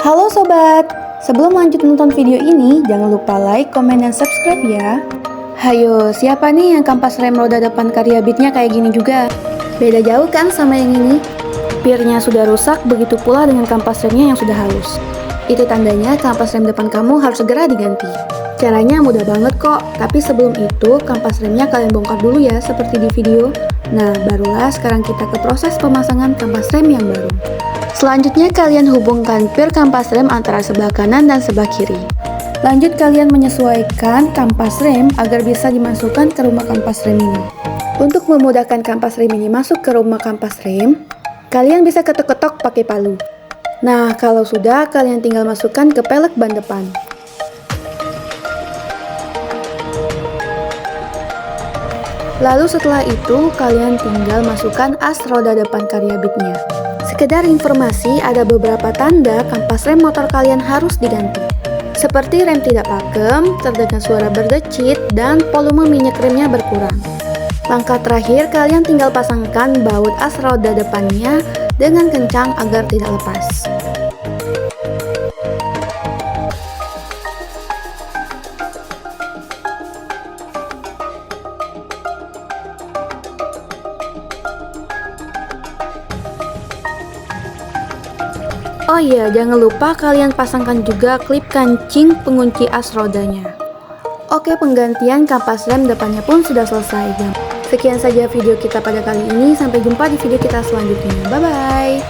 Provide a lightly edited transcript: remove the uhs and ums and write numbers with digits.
Halo sobat, sebelum lanjut nonton video ini, jangan lupa like, komen, dan subscribe ya. Hayo, siapa nih yang kampas rem roda depan karya Beatnya kayak gini juga? Beda jauh kan sama yang ini? Pirnya sudah rusak, begitu pula dengan kampas remnya yang sudah halus. Itu tandanya kampas rem depan kamu harus segera diganti. Caranya mudah banget kok, tapi sebelum itu kampas remnya kalian bongkar dulu ya seperti di video. Nah, barulah sekarang kita ke proses pemasangan kampas rem yang baru. Selanjutnya kalian hubungkan pir kampas rem antara sebelah kanan dan sebelah kiri. Lanjut kalian menyesuaikan kampas rem agar bisa dimasukkan ke rumah kampas rem ini. Untuk memudahkan kampas rem ini masuk ke rumah kampas rem, kalian bisa ketok-ketok pakai palu. Nah, kalau sudah, kalian tinggal masukkan ke pelek ban depan. Lalu setelah itu, kalian tinggal masukkan as roda depan karya Beatnya. Sekedar informasi, ada beberapa tanda kampas rem motor kalian harus diganti. Seperti rem tidak pakem, terdengar suara berdecit, dan volume minyak remnya berkurang. Langkah terakhir, kalian tinggal pasangkan baut as roda depannya dengan kencang agar tidak lepas. Oh iya, jangan lupa kalian pasangkan juga klip kancing pengunci as rodanya. Oke, penggantian kampas rem depannya pun sudah selesai. Sekian saja video kita pada kali ini, sampai jumpa di video kita selanjutnya. Bye-bye!